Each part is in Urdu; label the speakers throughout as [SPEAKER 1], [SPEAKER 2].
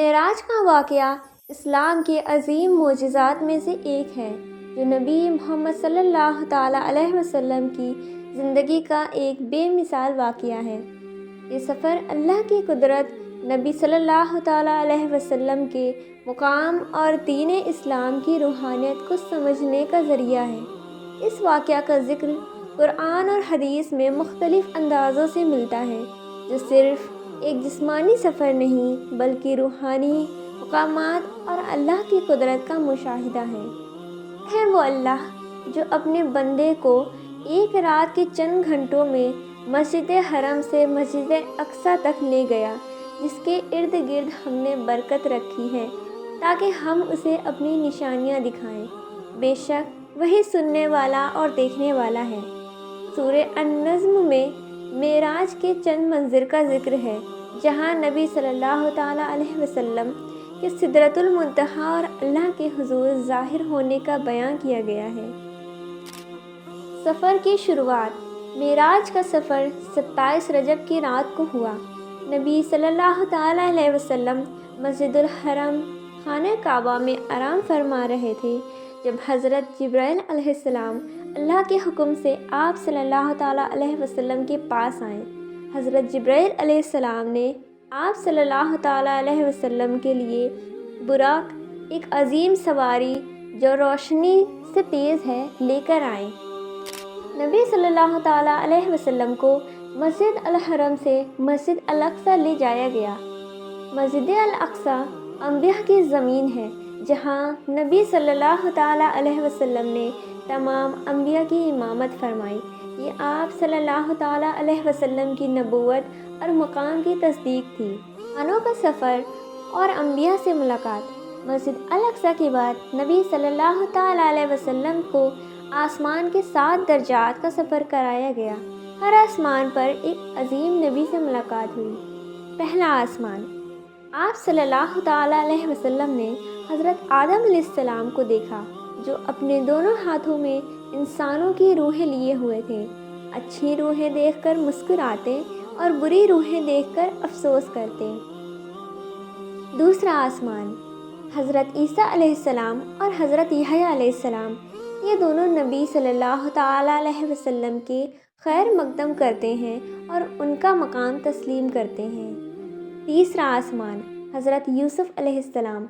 [SPEAKER 1] معراج کا واقعہ اسلام کے عظیم معجزات میں سے ایک ہے، جو نبی محمد صلی اللہ تعالیٰ علیہ وسلم کی زندگی کا ایک بے مثال واقعہ ہے۔ یہ سفر اللہ کی قدرت، نبی صلی اللہ تعالیٰ علیہ وسلم کے مقام اور دین اسلام کی روحانیت کو سمجھنے کا ذریعہ ہے۔ اس واقعہ کا ذکر قرآن اور حدیث میں مختلف اندازوں سے ملتا ہے، جو صرف ایک جسمانی سفر نہیں بلکہ روحانی مقامات اور اللہ کی قدرت کا مشاہدہ ہے وہ اللہ جو اپنے بندے کو ایک رات کے چند گھنٹوں میں مسجد حرم سے مسجد اقصیٰ تک لے گیا، جس کے ارد گرد ہم نے برکت رکھی ہے تاکہ ہم اسے اپنی نشانیاں دکھائیں۔ بے شک وہی سننے والا اور دیکھنے والا ہے۔ سورہ النجم میں معراج کے چند مناظر کا ذکر ہے، جہاں نبی صلی اللہ تعالیٰ علیہ وسلم کے سدرۃ المنتہا اور اللہ کے حضور ظاہر ہونے کا بیان کیا گیا ہے۔ سفر کی شروعات معراج کا سفر 27 رجب کی رات کو ہوا۔ نبی صلی اللہ تعالیٰ علیہ وسلم مسجد الحرم خانہ کعبہ میں آرام فرما رہے تھے جب حضرت جبرائیل علیہ السلام اللہ کے حکم سے آپ صلی اللہ تعالیٰ علیہ وسلم کے پاس آئے۔ حضرت جبرائیل علیہ السلام نے آپ صلی اللہ تعالیٰ علیہ وسلم کے لیے براق، ایک عظیم سواری جو روشنی سے تیز ہے، لے کر آئے۔ نبی صلی اللہ تعالیٰ علیہ وسلم کو مسجد الحرم سے مسجد الاقصیٰ لے جایا گیا۔ مسجد الاقصیٰ انبیاء کی زمین ہے، جہاں نبی صلی اللہ تعالیٰ علیہ وسلم نے تمام انبیاء کی امامت فرمائی۔ یہ آپ صلی اللہ تعالیٰ علیہ وسلم کی نبوت اور مقام کی تصدیق تھی۔ خانوں کا سفر اور انبیاء سے ملاقات۔ مسجد الاقصیٰ کے بعد نبی صلی اللہ تعالیٰ علیہ وسلم کو آسمان کے 7 درجات کا سفر کرایا گیا۔ ہر آسمان پر ایک عظیم نبی سے ملاقات ہوئی۔ پہلا آسمان، آپ صلی اللہ تعالیٰ علیہ وسلم نے حضرت آدم علیہ السلام کو دیکھا، جو اپنے دونوں ہاتھوں میں انسانوں کی روحیں لیے ہوئے تھے۔ اچھی روحیں دیکھ کر مسکراتے اور بری روحیں دیکھ کر افسوس کرتے۔ دوسرا آسمان، حضرت عیسیٰ علیہ السلام اور حضرت یحییٰ علیہ السلام، یہ دونوں نبی صلی اللہ تعالیٰ علیہ وسلم کے خیر مقدم کرتے ہیں اور ان کا مقام تسلیم کرتے ہیں۔ تیسرا آسمان، حضرت یوسف علیہ السلام۔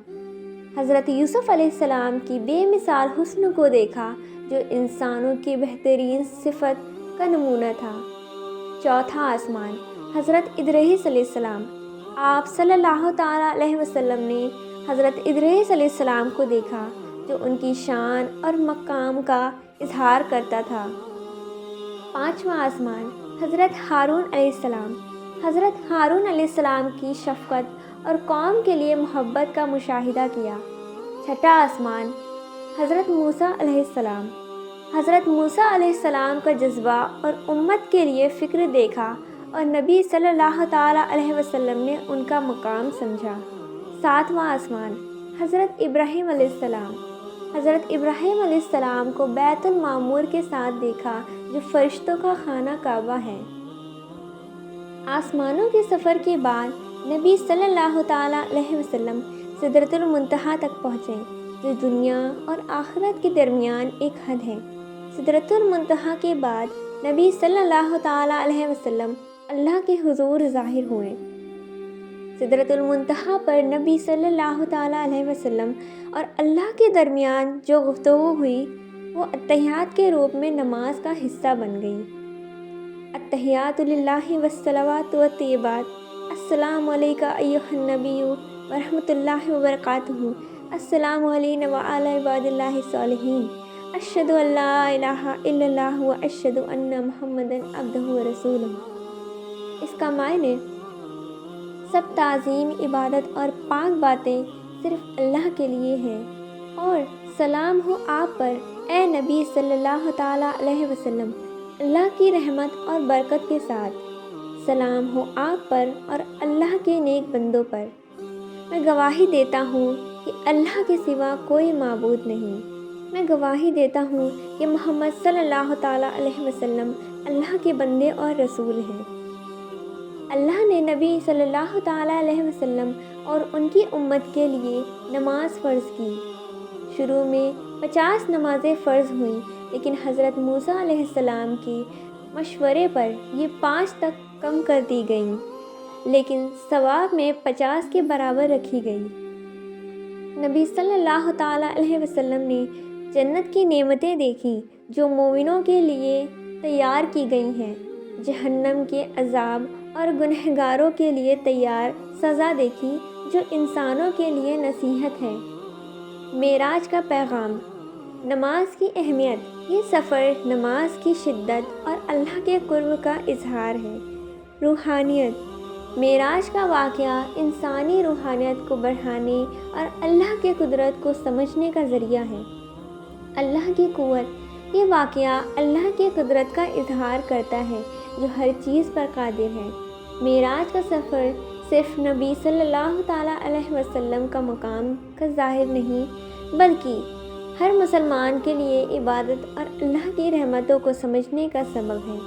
[SPEAKER 1] حضرت یوسف علیہ السلام کی بے مثال حسن کو دیکھا، جو انسانوں کی بہترین صفت کا نمونہ تھا۔ چوتھا آسمان، حضرت ادریس علیہ السلام۔ آپ صلی اللہ تعالیٰ علیہ وسلم نے حضرت ادریس علیہ السلام کو دیکھا، جو ان کی شان اور مقام کا اظہار کرتا تھا۔ پانچواں آسمان، حضرت ہارون علیہ السلام۔ حضرت ہارون علیہ السلام کی شفقت اور قوم کے لیے محبت کا مشاہدہ کیا۔ چھٹا آسمان، حضرت موسیٰ علیہ السلام۔ حضرت موسیٰ علیہ السلام کا جذبہ اور امت کے لیے فکر دیکھا اور نبی صلی اللہ تعالیٰ علیہ وسلم نے ان کا مقام سمجھا۔ ساتواں آسمان، حضرت ابراہیم علیہ السلام۔ حضرت ابراہیم علیہ السلام کو بیت المعمور کے ساتھ دیکھا، جو فرشتوں کا خانہ کعبہ ہے۔ آسمانوں کے سفر کے بعد نبی صلی اللہ تعالیٰ علیہ وسلم سدرۃ المنتہا تک پہنچے، جو دنیا اور آخرت کے درمیان ایک حد ہے۔ سدرۃ المنتہا کے بعد نبی صلی اللہ تعالیٰ علیہ وسلم اللہ کے حضور ظاہر ہوئے۔ سدرۃ المنتہا پر نبی صلی اللہ تعالیٰ علیہ وسلم اور اللہ کے درمیان جو گفتگو ہوئی، وہ اتحیات کے روپ میں نماز کا حصہ بن گئی۔ التحیات للہ والصلوات والطیبات، السلام علیک ایھا النبی ورحمۃ اللہ وبرکاتہ، السلام علینا وعلی عباد اللہ الصالحین، اشہد ان لا الہ الا اللہ واشہد ان محمدا عبدہ ورسولہ۔ اس کا معنی سب تعظیم، عبادت اور پاک باتیں صرف اللہ کے لیے ہیں، اور سلام ہو آپ پر اے نبی صلی اللہ تعالیٰ علیہ وسلم، اللہ کی رحمت اور برکت کے ساتھ۔ سلام ہو آپ پر اور اللہ کے نیک بندوں پر۔ میں گواہی دیتا ہوں کہ اللہ کے سوا کوئی معبود نہیں۔ میں گواہی دیتا ہوں کہ محمد صلی اللہ تعالیٰ علیہ وسلم اللہ کے بندے اور رسول ہیں۔ اللہ نے نبی صلی اللہ تعالیٰ علیہ وسلم اور ان کی امت کے لیے نماز فرض کی۔ شروع میں 50 نمازیں فرض ہوئیں، لیکن حضرت موسیٰ علیہ السلام کی مشورے پر یہ 5 تک کم کر دی گئیں، لیکن ثواب میں 50 کے برابر رکھی گئی۔ نبی صلی اللہ تعالیٰ علیہ وسلم نے جنت کی نعمتیں دیکھیں جو مومنوں کے لیے تیار کی گئی ہیں، جہنم کے عذاب اور گنہگاروں کے لیے تیار سزا دیکھی جو انسانوں کے لیے نصیحت ہے۔ معراج کا پیغام، نماز کی اہمیت۔ یہ سفر نماز کی شدت اور اللہ کے قرب کا اظہار ہے۔ روحانیت، معراج کا واقعہ انسانی روحانیت کو بڑھانے اور اللہ کے قدرت کو سمجھنے کا ذریعہ ہے۔ اللہ کی قوت، یہ واقعہ اللہ کی قدرت کا اظہار کرتا ہے جو ہر چیز پر قادر ہے۔ معراج کا سفر صرف نبی صلی اللہ تعالیٰ علیہ وسلم کا مقام کا ظاہر نہیں، بلکہ ہر مسلمان کے لیے عبادت اور اللہ کی رحمتوں کو سمجھنے کا سبب ہے۔